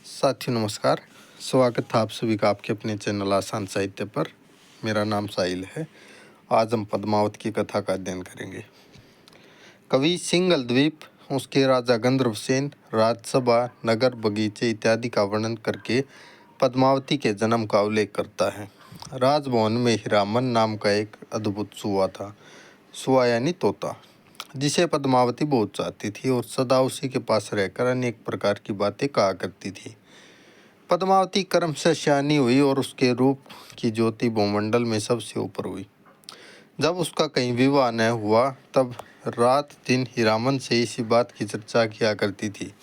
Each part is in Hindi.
साथियों नमस्कार। स्वागत है आप सभी का आपके अपने चैनल आसान साहित्य पर। मेरा नाम साहिल है। आज हम पद्मावत की कथा का अध्ययन करेंगे। कवि सिंगल द्वीप, उसके राजा गंधर्वसेन, राजसभा, नगर, बगीचे इत्यादि का वर्णन करके पद्मावती के जन्म का उल्लेख करता है। राजभवन में हीरामन नाम का एक अद्भुत सुआ था। सुआ यानी तोता, जिसे पद्मावती बहुत चाहती थी और सदा उसी के पास रहकर अनेक प्रकार की बातें कहा करती थी। पद्मावती क्रम से सयानी हुई और उसके रूप की ज्योति भूमंडल में सबसे ऊपर हुई। जब उसका कहीं विवाह न हुआ तब रात दिन हीरामन से इसी बात की चर्चा किया करती थी।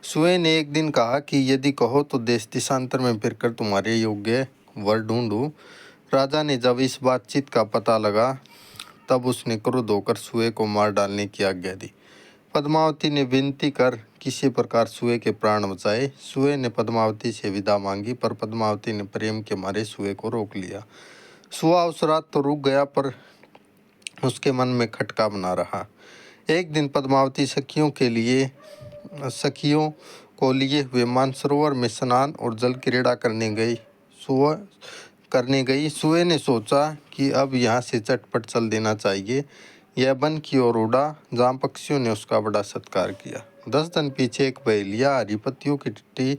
सुए ने एक दिन कहा कि यदि कहो तो देश देशांतर में फिरकर तुम्हारे योग्य वर ढूंढूं। राजा ने जब इस बातचीत का पता लगा तब उसने क्रुद्ध होकर सुए को मार डालने की आज्ञा दी। पद्मावती ने विनती कर किसी प्रकार सुए के प्राण बचाए। सुए ने पद्मावती से विदा मांगी, पर पद्मावती ने प्रेम के मारे सुए को रोक लिया। सुआ उस रात तो रुक गया, पर उसके मन में खटका बना रहा। एक दिन पद्मावती सखियों को लिए हुए मानसरोवर में स्नान और जल क्रीड़ा करने गई। सुए ने सोचा कि अब यहाँ से चटपट चल देना चाहिए। यह वन की ओर उड़ा, जहाँ पक्षियों ने उसका बड़ा सत्कार किया। 10 दिन पीछे एक बहेलिया हरी पत्तियों की टिट्टी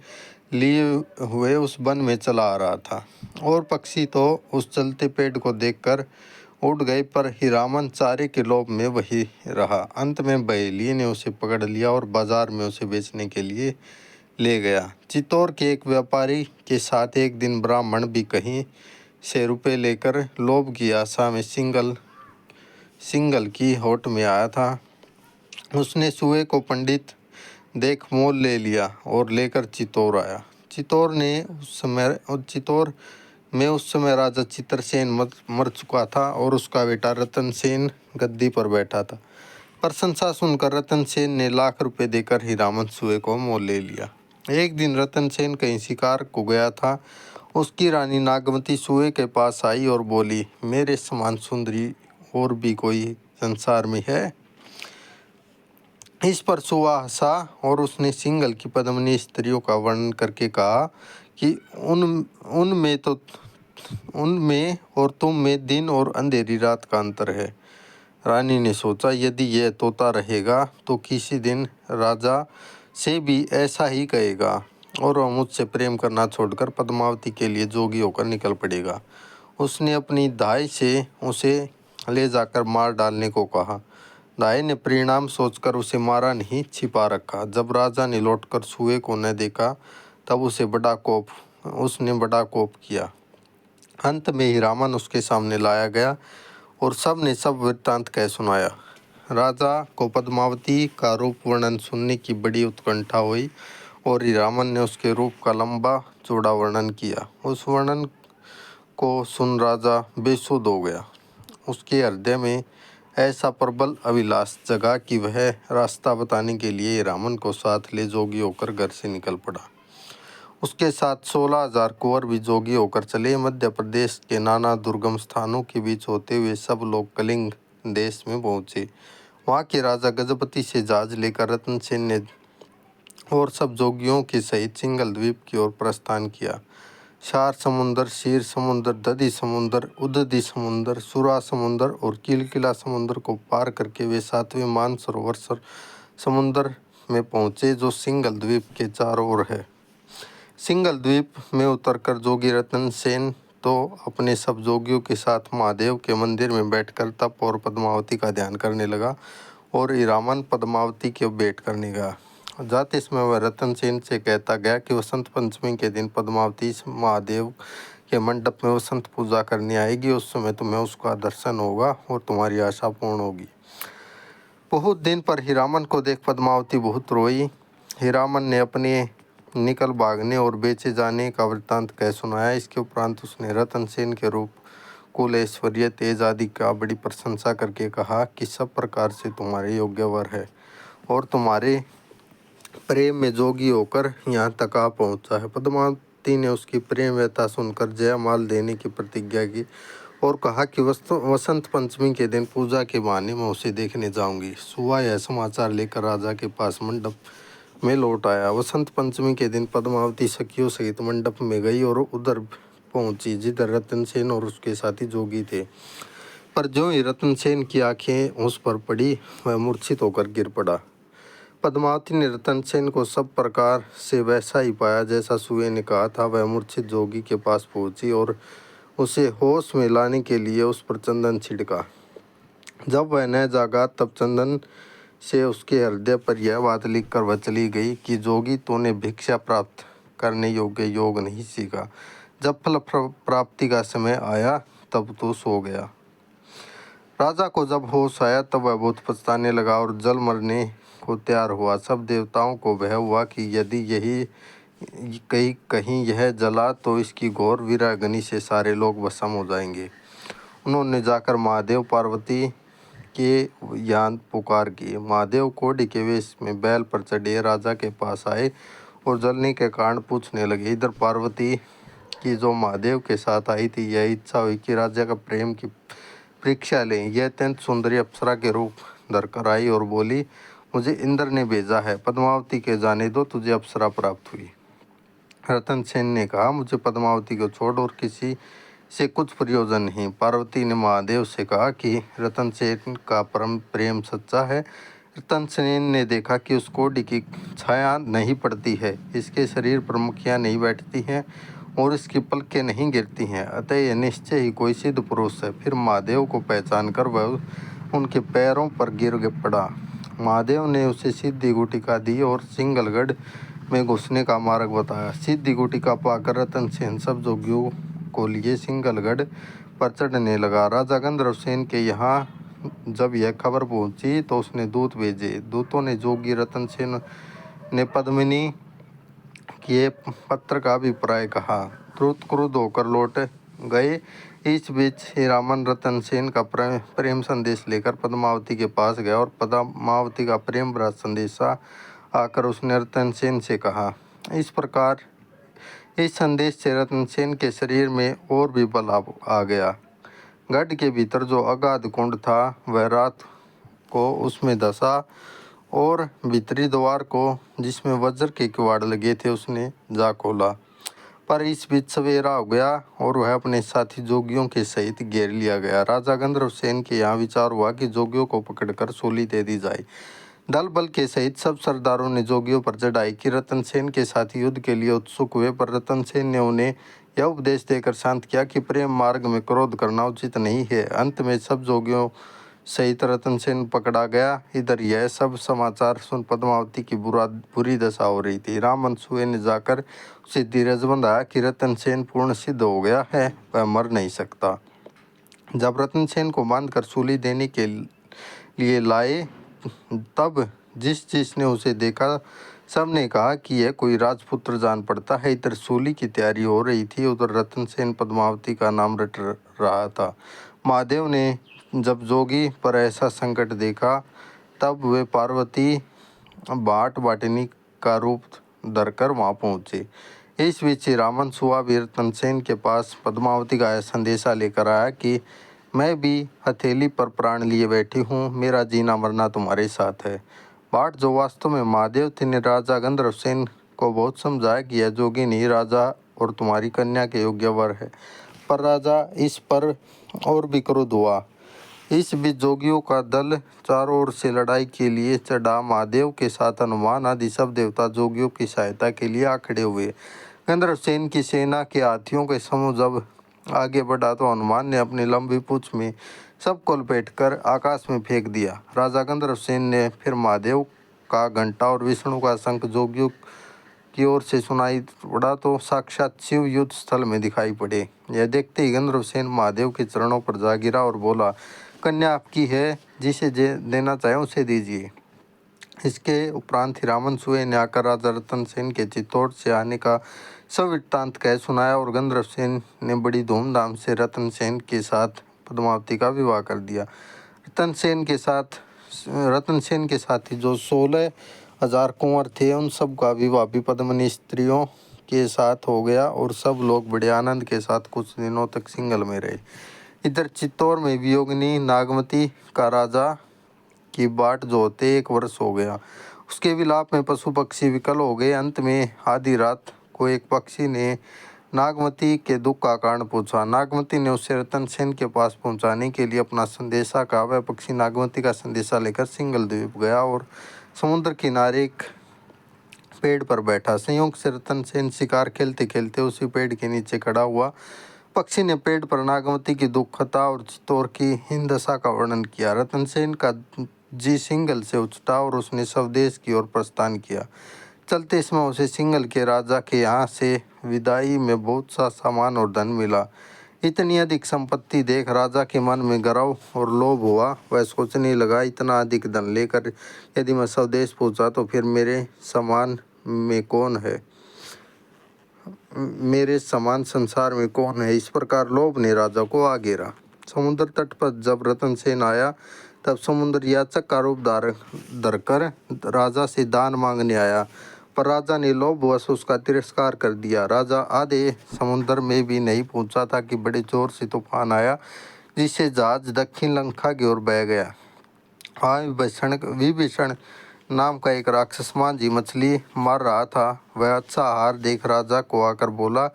लिए हुए उस वन में चला आ रहा था, और पक्षी तो उस चलते पेड़ को देखकर उड़ गए, पर हीरामन चारे के लोभ में वही रहा। अंत में बहेलिये ने उसे पकड़ लिया और बाजार में उसे बेचने के लिए ले गया। चित्तौड़ के एक व्यापारी के साथ एक दिन ब्राह्मण भी कहीं से रुपए लेकर लोभ की आशा में सिंगल की होट में आया था। उसने सुए को पंडित देख मोल ले लिया और लेकर चित्तौड़ आया। चित्तौड़ में उस समय राजा चित्रसेन मर चुका था और उसका बेटा रतन सेन गद्दी पर बैठा था। प्रशंसा सुनकर रतन सेन ने लाख रुपए देकर हीरामन सुए को मोल ले लिया। एक दिन रतन सेन कहीं शिकार को गया था। उसकी रानी नागमती सुए के पास आई और बोली, मेरे समान सुंदरी और भी कोई संसार में है? इस पर सुआ हंसा और उसने सिंगल की पद्मिनी स्त्रियों का वर्णन करके कहा कि उनमें और तुम में दिन और अंधेरी रात का अंतर है। रानी ने सोचा, यदि यह तोता रहेगा तो किसी दिन राजा से भी ऐसा ही कहेगा और वह मुझसे प्रेम करना छोड़कर पद्मावती के लिए जोगी होकर निकल पड़ेगा। उसने अपनी दाई से उसे ले जाकर मार डालने को कहा। दाई ने परिणाम सोचकर उसे मारा नहीं, छिपा रखा। जब राजा ने लौटकर सुए को न देखा तब उसने बड़ा कोप किया। अंत में हीरामन उसके सामने लाया गया और सब ने सब वृत्तांत कह सुनाया। राजा को पद्मावती का रूप वर्णन सुनने की बड़ी उत्कंठा हुई और हीरामन ने उसके रूप का लंबा चौड़ा वर्णन किया। उस वर्णन को सुन राजा बेसुध हो गया। उसके हृदय में ऐसा प्रबल अभिलाष जगा कि वह रास्ता बताने के लिए हीरामन को साथ ले जोगी होकर घर से निकल पड़ा। उसके साथ 16,000 कुंवर भी जोगी होकर चले। मध्य प्रदेश के नाना दुर्गम स्थानों के बीच होते हुए सब लोग कलिंग देश में पहुँचे। वहाँ के राजा गजपति से जहाज लेकर रतन सेन ने और सब जोगियों के सहित सिंगल द्वीप की ओर प्रस्थान किया। शार समुंदर, शीर समुंदर, दधी समुंदर, उदधी समुंदर, सुरा समुंदर और किलकिला समुंदर को पार करके वे 7वें मानसरोवर समुंदर में पहुँचे, जो सिंगल द्वीप के चारों ओर है। सिंगल द्वीप में उतरकर जोगी रतन सेन तो अपने सब जोगियों के साथ महादेव के मंदिर में बैठकर तप और पद्मावती का ध्यान करने लगा, और हीरामन पद्मावती के भेंट करने गया। जाते समय वह रतन सेन से कहता गया कि वसंत पंचमी के दिन पद्मावती महादेव के मंडप में वसंत पूजा करने आएगी। उस समय तुम्हें उसका दर्शन होगा और तुम्हारी आशा पूर्ण होगी। बहुत दिन पर हीरामन को देख पद्मावती बहुत रोई। हीरामन ने अपने निकल भागने और बेचे जाने का वृत्तांत कह सुनाया। इसके उपरांत उसने रतन सेन के रूप, कुल, ऐश्वर्य, तेज आदि का बड़ी प्रशंसा करके कहा कि सब प्रकार से तुम्हारे योग्य वर है और तुम्हारे प्रेम में जोगी होकर यहाँ तक आ पहुँचा है। पद्मावती ने उसकी प्रेम व्यथा सुनकर जयमाल देने की प्रतिज्ञा की और कहा कि वसंत पंचमी के दिन पूजा के बहाने मैं उसे देखने जाऊंगी। सुआ यह समाचार लेकर राजा के पास मंडप में लौट आया। वसंत पंचमी के दिन पद्मावती सखियों सहित मंडप में गई और उधर पहुंची जिधर रतनसेन और उसके साथी जोगी थे। पर जो ही रतनसेन की आंखें उस पर पड़ी वह मूर्छित होकर गिर पड़ा। पद्मावती ने रतनसेन को सब प्रकार से वैसा ही पाया जैसा सुए ने कहा था। वह मूर्छित जोगी के पास पहुंची और उसे होश में लाने के लिए उस पर चंदन छिड़का। जब वह न जागा तब चंदन से उसके हृदय पर यह बात लिखकर वह चली गई कि जोगी तूने भिक्षा प्राप्त करने योग्य योग नहीं सीखा। जब फल प्राप्ति का समय आया तब तू सो गया। राजा को जब होश आया तब वह बहुत पछताने लगा और जल मरने को तैयार हुआ। सब देवताओं को भय हुआ कि यदि यही कहीं यह जला तो इसकी घोर वीराग्नि से सारे लोग भस्म हो जाएंगे। उन्होंने जाकर महादेव पार्वती के यहाँ पुकार की। महादेव कोढ़ी के वेश में बैल पर चढ़े राजा के पास आए और जलने के कारण पूछने लगे। इधर पार्वती की जो महादेव के साथ आई थी यह इच्छा हुई कि राजा का प्रेम की परीक्षा लें। यह अत्यंत सुंदरी अप्सरा के रूप धरकर आई और बोली, मुझे इंद्र ने भेजा है, पद्मावती के जाने दो, तुझे अप्सरा प्राप्त हुई। रतनसेन ने कहा, मुझे पद्मावती को छोड़ और किसी से कुछ प्रयोजन नहीं। पार्वती ने महादेव से कहा कि रतनसेन का परम प्रेम सच्चा है। रतनसेन ने देखा कि उस कोढ़ी की छाया नहीं पड़ती है, इसके शरीर पर मक्खियाँ नहीं बैठती हैं और इसकी पलकें नहीं गिरती हैं, अतः यह निश्चय ही कोई सिद्ध पुरुष है। फिर महादेव को पहचान कर वह उनके पैरों पर गिर पड़ा। महादेव ने उसे सिद्धि गुटिका दी और सिंगलगढ़ में घुसने का मार्ग बताया। सिद्धि गुटिका पाकर रतनसेन सब जोगियों को लिए सिंगलगढ़ पर चढ़ने लगा। राजा गंधर्वसेन के यहाँ जब यह खबर पहुंची तो उसने दूत भेजे। दूतों ने जोगी रतनसेन ने पद्मिनी के पत्र का अभिप्राय कहा। दूत क्रुद्ध होकर लौट गए। इस बीच श्री रामन रतनसेन का प्रेम संदेश लेकर पद्मावती के पास गया और पद्मावती का प्रेम भरा संदेशा आकर उसने रतनसेन से कहा। इस प्रकार इस संदेश से रतनसेन के शरीर में और भी बल आ गया। गढ़ के भीतर जो अगाध कुंड था वह रात को उसमें धंसा और भीतरी द्वार को जिसमें वज्र के किवाड़ लगे थे उसने जा खोला। पर इस बीच सवेरा हो गया और वह अपने साथी जोगियों के सहित घेर लिया गया। राजा गंधर्वसेन के यहाँ विचार हुआ कि जोगियों को पकड़कर सूली दे दी जाए। दल बल के सहित सब सरदारों ने जोगियों पर चढ़ाई की। रतनसेन के साथ युद्ध के लिए उत्सुक हुए, पर रतनसेन ने उन्हें यह उपदेश देकर शांत किया कि प्रेम मार्ग में क्रोध करना उचित नहीं है। अंत में सब जोगियों सहित रतनसेन पकड़ा गया। इधर यह सब समाचार सुन पद्मावती की बुरी दशा हो रही थी। राम सुए ने जाकर उसे धीरज बंधाया कि रतनसेन पूर्ण सिद्ध हो गया है, वह मर नहीं सकता। जब रतनसेन को बांधकर सूली देने के लिए लाए तब जिसने उसे देखा सबने कहा कि यह कोई राजपुत्र जान पड़ता है। इधर सूली की तैयारी हो रही थी, उधर रतनसेन पद्मावती का नाम रट रहा था। महादेव ने जब जोगी पर ऐसा संकट देखा तब वे पार्वती बाट बाटनी का रूप धरकर वहां पहुंचे। इस बीच रामन सुआ भी रतनसेन के पास पद्मावती का संदेशा लेकर आया कि मैं भी हथेली पर प्राण लिए बैठी हूँ, मेरा जीना मरना तुम्हारे साथ है। बाट जो वास्तव में महादेव थे ने राजा गंधर्वसेन को बहुत समझाया कि यह जोगी नहीं राजा और तुम्हारी कन्या के योग्य वर है, पर राजा इस पर और भी क्रुद्ध हुआ। इस बीच जोगियों का दल चारों ओर से लड़ाई के लिए चढ़ा। महादेव के साथ हनुमान आदि सब देवता जोगियों की सहायता के लिए आ खड़े हुए। गंधर्वसेन की सेना के हाथियों के समूह जब आगे बढ़ा तो हनुमान ने अपनी लंबी पूंछ में सबको लपेटकर आकाश में फेंक दिया। राजा गंधर्वसेन ने फिर महादेव का घंटा और विष्णु का शंख जोगियों की ओर से सुनाई पड़ा तो साक्षात शिव युद्ध स्थल में दिखाई पड़े। यह देखते ही गंधर्वसेन महादेव के चरणों पर जा गिरा और बोला, कन्या आपकी है, जिसे देना चाहे उसे दीजिए। इसके उपरांत ही रामन सुए ने आकर राजा रतनसेन के चित्तौड़ से आने का सब वृत्तांत कह सुनाया और गंधर्वसेन ने बड़ी धूमधाम से रतनसेन के साथ पद्मावती का विवाह कर दिया। रतनसेन के साथी जो 16,000 कुंवर थे उन सब का विवाह भी पद्मिनी स्त्रियों के साथ हो गया और सब लोग बड़े आनंद के साथ कुछ दिनों तक सिंगल में रहे। इधर चित्तौड़ में वियोगिनी नागमती का राजा की बाट जो होते 1 वर्ष हो गया। उसके विलाप में पशु पक्षी विकल हो गए। अंत में आधी रात को एक पक्षी ने नागमती के दुख का कारण पूछा। नागमती ने उसे रतन सेन के पास पहुंचाने के लिए अपना संदेशा कहा। वह पक्षी नागमती का संदेशा लेकर सिंगल द्वीप गया और समुद्र किनारे एक पेड़ पर बैठा। संयोग से रतन सेन शिकार खेलते खेलते उसी पेड़ के नीचे खड़ा हुआ। पक्षी ने पेड़ पर नागमती की दुखता और चित्तौड़ की हीन दशा का वर्णन किया। रतन सेन का जी सिंघल से उछटा और उसने स्वदेश की ओर प्रस्थान किया। चलते समय उसे सिंघल के राजा के यहाँ से विदाई में बहुत सा सामान और धन मिला। इतनी अधिक संपत्ति देख राजा के मन में गर्व और लोभ हुआ। वह सोचने लगा, इतना अधिक धन लेकर यदि मैं स्वदेश पहुँचा तो फिर मेरे समान संसार में कौन है। इस प्रकार लोभ ने राजा को आ घेरा। समुद्र तट पर जब रतन सेन आया तब समुद्र याचक का रूप धरकर राजा से दान मांगने आया, पर राजा ने लोभवश उसका तिरस्कार कर दिया। राजा आधे समुद्र में भी नहीं पहुंचा था कि बड़े जोर से तूफान आया, जिससे जहाज दक्षिण लंका की ओर बह गया। विभीषण नाम का एक राक्षस मांझी मछली मार रहा था। वह अच्छा आहार देख राजा को आकर बोला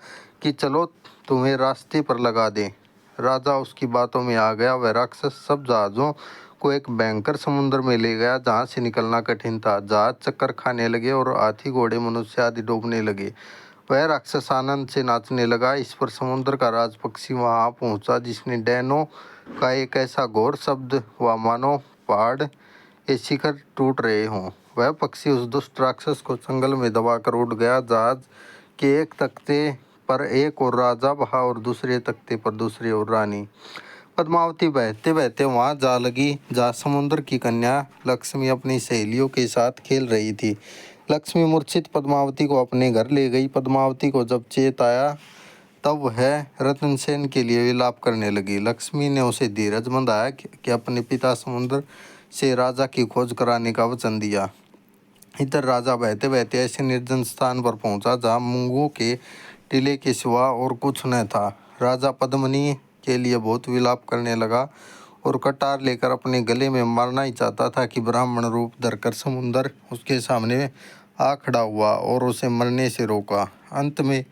कि चलो तुम्हें रास्ते पर लगा दें। राजा उसकी बातों में आ गया। वह राक्षस सब जहाज़ों को एक भयंकर समुद्र में ले गया, जहाँ से निकलना कठिन था। जहाज चक्कर खाने लगे और हाथी घोड़े मनुष्य आदि डूबने लगे। वह राक्षस आनंद से नाचने लगा। इस पर समुद्र का राज पक्षी वहाँ पहुँचा, जिसने डैनों का एक ऐसा घोर शब्द हुआ मानो पहाड़ के शिखर टूट रहे हों। वह पक्षी उस दुष्ट राक्षस को जंगल में दबाकर उड़ गया। जहाज के एक तख्ते पर एक और राजा बहा और दूसरे तख्ते पर दूसरी और रानी। पद्मावती बहते बहते वहां जा लगी, जहाँ समुद्र की कन्या लक्ष्मी अपनी सहेलियों के साथ खेल रही थी। लक्ष्मी मूर्छित पद्मावती को अपने घर ले गई। पद्मावती को जब चेत आया तब वह रतन सेन के लिए विलाप करने लगी। लक्ष्मी ने उसे धीरज बंधाया कि अपने पिता समुद्र से राजा की खोज कराने का वचन दिया। इधर राजा बहते बहते ऐसे निर्जन स्थान पर पहुंचा जहाँ मूंगों के टीले के सिवा और कुछ न था। राजा पद्मिनी के लिए बहुत विलाप करने लगा और कटार लेकर अपने गले में मारना ही चाहता था कि ब्राह्मण रूप धरकर समुद्र उसके सामने आ खड़ा हुआ और उसे मरने से रोका। अंत में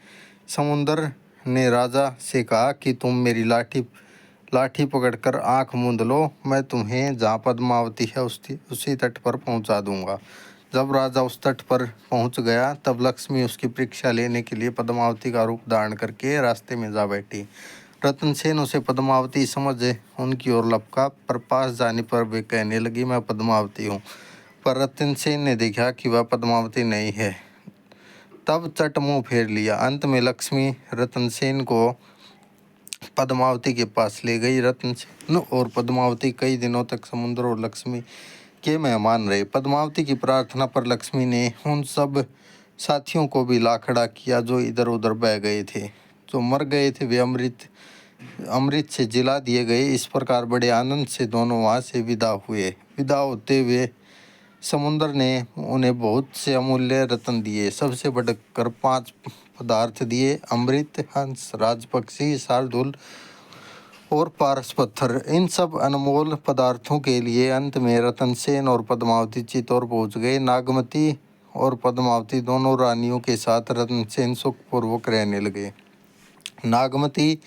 समुद्र ने राजा से कहा कि तुम मेरी लाठी पकड़कर आंख मूंद लो, मैं तुम्हें जहाँ पद्मावती है उसी तट पर पहुँचा दूंगा। जब राजा उस तट पर पहुँच गया तब लक्ष्मी उसकी परीक्षा लेने के लिए पद्मावती का रूप धारण करके रास्ते में जा बैठी। रतन सेन उसे पद्मावती समझ उनकी ओर लपका, पर पास जाने पर वे कहने लगी, मैं पद्मावती हूँ। पर रतन सेन ने देखा कि वह पद्मावती नहीं है, तब चट मुँह फेर लिया। अंत में लक्ष्मी रतन सेन को पद्मावती के पास ले गई। रतन सेन और पद्मावती कई दिनों तक समुद्र और लक्ष्मी के मेहमान रहे। पद्मावती की प्रार्थना पर लक्ष्मी ने उन सब साथियों को भी लाखड़ा किया जो इधर उधर बह गए थे। जो मर गए थे वे अमृत से जिला दिए गए। इस प्रकार बड़े आनंद से दोनों वहाँ से विदा हुए। विदा होते हुए समुद्र ने उन्हें बहुत से अमूल्य रत्न दिए। सबसे बढ़कर 5 पदार्थ दिए, अमृत, हंस, राजपक्षी, शार्दूल और पारस पत्थर। इन सब अनमोल पदार्थों के लिए अंत में रतन सेन और पद्मावती चित्तौड़ पहुँच गए। नागमती और पद्मावती दोनों रानियों के साथ रतन सेन सुखपूर्वक रहने लगे। नागमती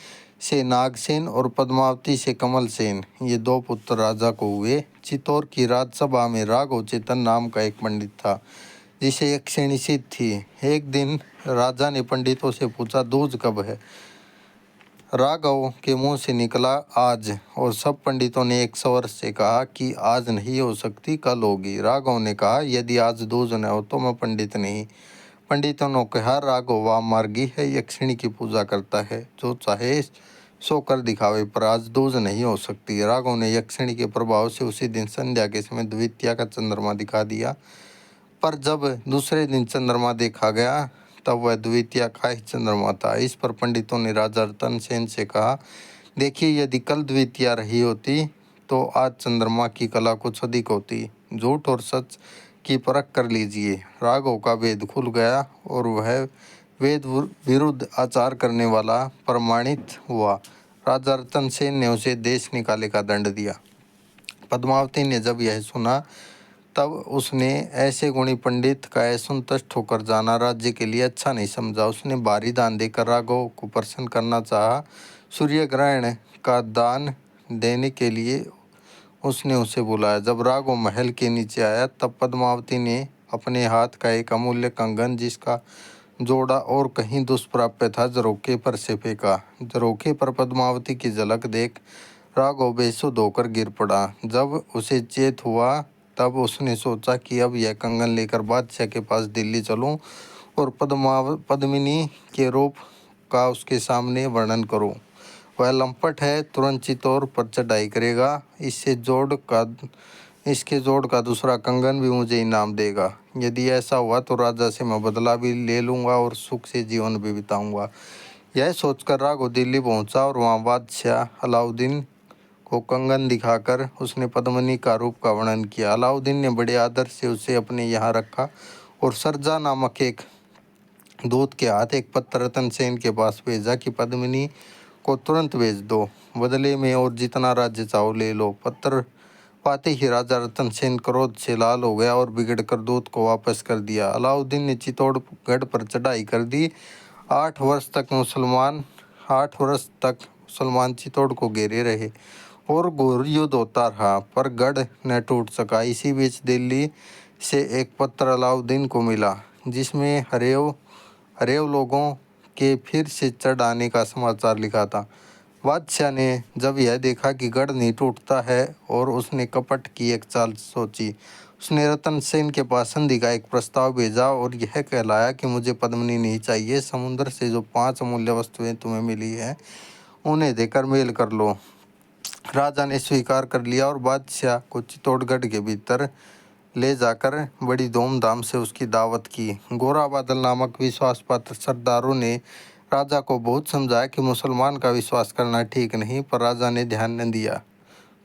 से नागसेन और पद्मावती से कमल सेन, ये 2 पुत्र राजा को हुए। चित्तौड़ की राजसभा में राघव चेतन नाम का एक पंडित था, जिसे यक्षिणी सिद्ध थी। एक दिन राजा ने पंडितों से पूछा, दूज कब है? राघव के मुंह से निकला, आज। और सब पंडितों ने एक स्वर से कहा कि आज नहीं हो सकती, कल होगी। राघव ने कहा, यदि आज दूज न हो तो मैं पंडित नहीं। पंडितों ने कहा, राघव वामार्गी है, यक्षिणी की पूजा करता है, जो चाहे सो कर दिखावे, पर आज दूज नहीं हो सकती। राघव ने यक्षिणी के प्रभाव से उसी दिन संध्या के समय द्वितीया का चंद्रमा दिखा दिया, पर जब दूसरे दिन चंद्रमा देखा गया तब वह द्वितीया का ही चंद्रमा था। इस पर पंडितों ने राजा रतन सेन से कहा, देखिए, यदि कल द्वितीया रही होती तो आज चंद्रमा की कला कुछ अधिक होती। झूठ और सच की परख कर लीजिए। राघव का वेद खुल गया और वह वेद विरुद्ध आचार करने वाला प्रमाणित हुआ। राजा रतन सेन ने उसे देश निकाले का दंड दिया। पद्मावती ने जब यह सुना तब उसने ऐसे गुणी पंडित का असंतुष्ट होकर जाना राज्य के लिए अच्छा नहीं समझा। उसने भारी दान देकर राघव को प्रसन्न करना चाहा। सूर्य ग्रहण का दान देने के लिए उसने उसे बुलाया। जब राघव महल के नीचे आया तब पद्मावती ने अपने हाथ का एक अमूल्य कंगन, जिसका जोड़ा और कहीं दुष्प्राप्य था, झरोखे पर से फेंका। झरोखे पर पद्मावती की झलक देख राघव बेसुध होकर गिर पड़ा। जब उसे चेत हुआ तब उसने सोचा कि अब यह कंगन लेकर बादशाह के पास दिल्ली चलूं और पद्मिनी के रूप का उसके सामने वर्णन करूं। वह लंपट है, तुरंत चित्तौड़ पर चढ़ाई करेगा। इसके जोड़ का दूसरा कंगन भी मुझे इनाम देगा। यदि ऐसा हुआ तो राजा से मैं बदला भी ले लूँगा और सुख से जीवन भी बिताऊँगा। यह सोचकर राघव दिल्ली पहुँचा और वहाँ बादशाह अलाउद्दीन को कंगन दिखाकर उसने पद्मिनी का रूप का वर्णन किया। अलाउद्दीन ने बड़े आदर से उसे अपने यहाँ रखा और सरजा नामक एक दूत के हाथ एक पत्र रतन सेन के पास भेजा कि पद्मिनी को तुरंत भेज दो, बदले में और जितना राज्य चाहो ले लो। पत्र पाते ही राजा रतन सेन क्रोध से लाल हो गया और बिगड़कर दूत को वापस कर दिया। अलाउद्दीन ने चित्तौड़गढ़ पर चढ़ाई कर दी। 8 वर्ष तक मुसलमान चित्तौड़ को घेरे रहे और घोर युद्ध होता रहा, पर गढ़ न टूट सका। इसी बीच दिल्ली से एक पत्र अलाउद्दीन को मिला, जिसमें हरेव लोगों के फिर से चढ़ आने का समाचार लिखा था। बादशाह ने जब यह देखा कि गढ़ नहीं टूटता है और उसने कपट की एक चाल सोची। उसने रतन सेन के पास संधि का एक प्रस्ताव भेजा और यह कहलाया कि मुझे पद्मिनी नहीं चाहिए। समुद्र से जो 5 अमूल्य वस्तुएं तुम्हें मिली हैं उन्हें देकर मेल कर लो। राजा ने स्वीकार कर लिया और बादशाह को चित्तौड़गढ़ के भीतर ले जाकर बड़ी धूमधाम से उसकी दावत की। गोरा बादल नामक विश्वास पात्र सरदारों ने राजा को बहुत समझाया कि मुसलमान का विश्वास करना ठीक नहीं, पर राजा ने ध्यान न दिया।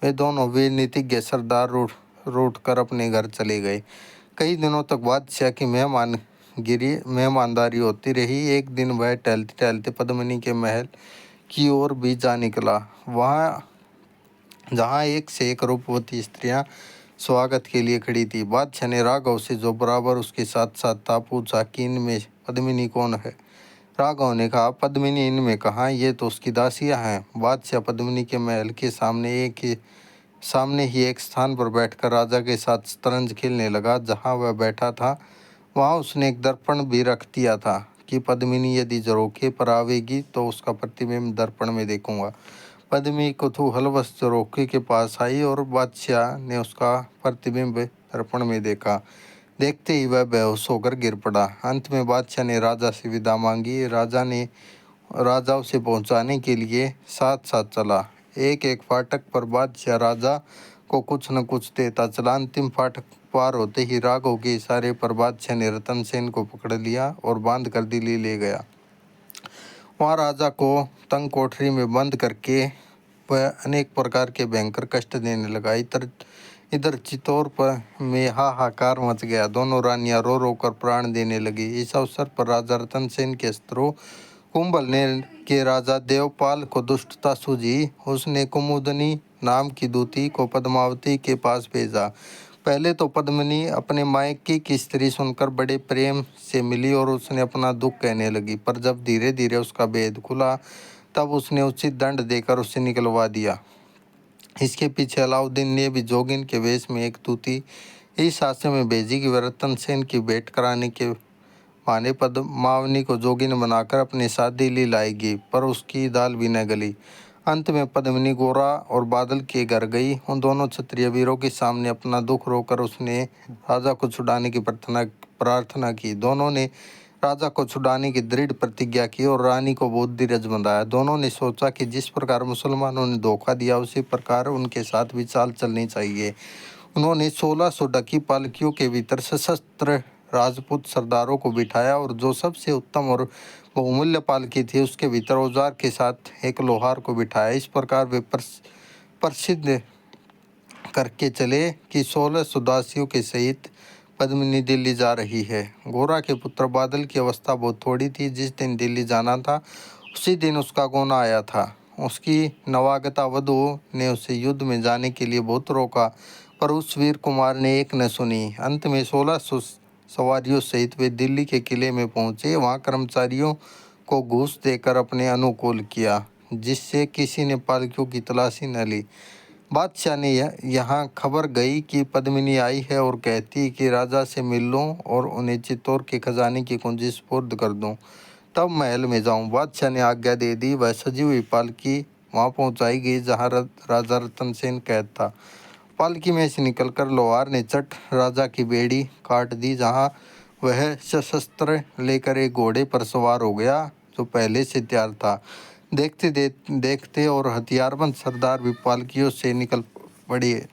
वे दोनों वीर नीतिज्ञ सरदार रूठ कर अपने घर चले गए। कई दिनों तक बादशाह की मेहमानदारी होती रही। एक दिन वह टहलते टहलते पद्मिनी के महल की ओर भी जा निकला। वहाँ जहाँ एक से एक रूपवती स्त्रियाँ स्वागत के लिए खड़ी थी। बादशाह ने राघव से, जो बराबर उसके साथ साथ था, पूछा कि इनमें पद्मिनी कौन है। राघव ने कहा, पद्मिनी इनमें कहाँ, ये तो उसकी दासियाँ हैं। बादशाह पद्मिनी के महल के सामने ही एक स्थान पर बैठकर राजा के साथ शतरंज खेलने लगा। जहाँ वह बैठा था वहाँ उसने एक दर्पण भी रख दिया था कि पद्मिनी यदि झरोखे पर आवेगी तो उसका प्रतिबिंब दर्पण में देखूंगा। पद्मिनी कुतूहलवश झरोखे के पास आई और बादशाह ने उसका प्रतिबिंब दर्पण में देखा। देखते ही वह बेहोश होकर गिर पड़ा। अंत में बादशाह ने राजा से विदा मांगी। राजा उसे पहुंचाने के लिए साथ साथ चला। एक एक फाटक पर बादशाह राजा को कुछ न कुछ देता चला। अंतिम फाटक पार होते ही राघव के इशारे पर बादशाह ने रतन सेन को पकड़ लिया और बांध कर दिल्ली ले गया। वहाँ राजा को तंग कोठरी में बंद करके वह अनेक प्रकार के भयंकर कष्ट देने लगा। इधर चित्तौड़ पर में हाहाकार मच गया। दोनों रानियां रो रो कर प्राण देने लगी। इस अवसर पर राजा रतन सेन के शत्रु कुंभल ने के राजा देवपाल को दुष्टता सूझी। उसने कुमुदनी नाम की दूती को पद्मावती के पास भेजा। पहले तो पद्मिनी अपने मायके की स्त्री सुनकर बड़े प्रेम से मिली और उसने अपना दुख कहने लगी, पर जब धीरे धीरे उसका भेद खुला तब उसने उचित दंड देकर उसे निकलवा दिया। इसके पीछे अलाउद्दीन ने भी जोगिन के वेश में एक दूती इस आशय में भेजी कि वह रतन सेन की भेंट कराने के बहाने पद्मावनी को जोगिन बनाकर अपने साथ दिल्ली लाएगी, पर उसकी दाल भी न गली। अंत में पद्मिनी गोरा और बादल के घर गई। उन दोनों क्षत्रिय वीरों के सामने अपना दुख रोकर उसने राजा को छुड़ाने की प्रार्थना की। दोनों ने राजा को छुड़ाने की दृढ़ प्रतिज्ञा की और रानी को बहुत धीरज बंधाया। दोनों ने सोचा कि जिस प्रकार मुसलमानों ने धोखा दिया उसी प्रकार उनके साथ भी चाल चलनी चाहिए। उन्होंने 1600 ढकी पालकियों के भीतर सशस्त्र राजपूत सरदारों को बिठाया और जो सबसे उत्तम और बहुमूल्य पालकी थी उसके भीतर औजार के साथ एक लोहार को बिठाया। इस प्रकार वे प्रसिद्ध करके चले कि 1600 दासियों के सहित पद्मिनी दिल्ली जा रही है। गोरा के पुत्र बादल की अवस्था बहुत थोड़ी थी। जिस दिन दिल्ली जाना था उसी दिन उसका गोना आया था। उसकी नवागता वधू ने उसे युद्ध में जाने के लिए बहुत रोका, पर उस वीर कुमार ने एक न सुनी। अंत में 1600 सवारियों सहित वे दिल्ली के किले में पहुंचे। वहां कर्मचारियों को घूस देकर अपने अनुकूल किया, जिससे किसी ने पालकियों की तलाशी न ली। बादशाह ने यहाँ खबर गई कि पद्मिनी आई है और कहती कि राजा से मिल लूँ और उन्हें चित्तौड़ के खजाने की कुंजी सुपुर्द कर दूँ, तब महल में जाऊँ। बादशाह ने आज्ञा दे दी। वह सजी हुई पालकी वहाँ पहुँचाई गई जहाँ राजा रतन सेन कैद था। पालकी में से निकलकर लोहार ने चट राजा की बेड़ी काट दी, जहाँ वह सशस्त्र लेकर एक घोड़े पर सवार हो गया जो पहले से तैयार था। देखते और हथियारबंद सरदार भी पालकियों से निकल पड़े।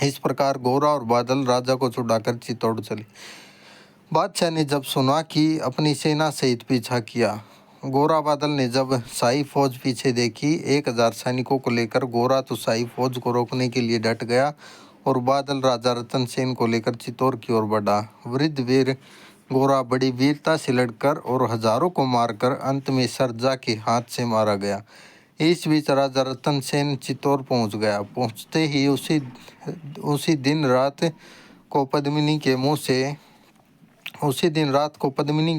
इस प्रकार गोरा और बादल राजा को छुड़ाकर चित्तौड़ चले। बादशाह ने जब सुना कि अपनी सेना सहित पीछा किया। गोरा बादल ने जब शाही फौज पीछे देखी, 1000 सैनिकों को लेकर गोरा तो शाही फौज को रोकने के लिए डट गया और बादल राजा रतन सेन को लेकर चित्तौड़ की ओर बढ़ा। वृद्ध वीर गोरा बड़ी वीरता से लड़कर और हजारों को मारकर अंत में सरजा के हाथ से मारा गया। इस बीच राजा रतन सेन चित्तौड़ पहुंच गया। पहुंचते ही उसी दिन रात को पद्मिनी के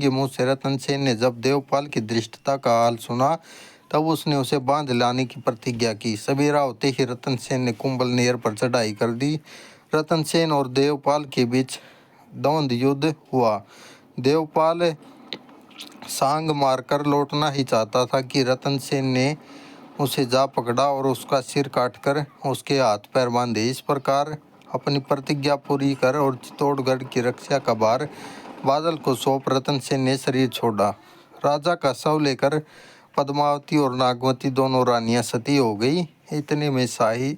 मुंह से रतन सेन ने जब देवपाल की धृष्टता का हाल सुना, तब उसने उसे बांध लाने की प्रतिज्ञा की। सवेरा होते ही रतन सेन ने कुंभल नहर पर चढ़ाई कर दी। रतन सेन और देवपाल के बीच द्वंद्व युद्ध हुआ। देवपाल सांग मारकर लौटना ही चाहता था कि रतन सेन ने उसे जा पकड़ा और उसका सिर काटकर उसके हाथ पैर बांधे। इस प्रकार अपनी प्रतिज्ञा पूरी कर और चित्तौड़गढ़ की रक्षा का भार बादल को सौंप रतन सेन ने शरीर छोड़ा। राजा का शव लेकर पद्मावती और नागवती दोनों रानियां सती हो गई। इतने में शाही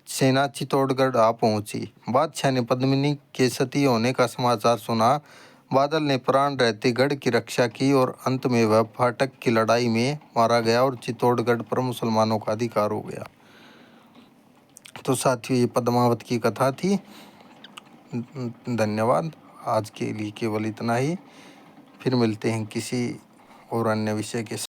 सेना चित्तौड़गढ़ आ पहुंची। बादशाह ने पद्मिनी के सती होने का समाचार सुना। बादल ने प्राण रहते गढ़ की रक्षा की और अंत में वह फाटक की लड़ाई में मारा गया और चित्तौड़गढ़ पर मुसलमानों का अधिकार हो गया। तो साथियों, ये पद्मावत की कथा थी। धन्यवाद। आज के लिए केवल इतना ही। फिर मिलते हैं किसी और अन्य विषय के साथ।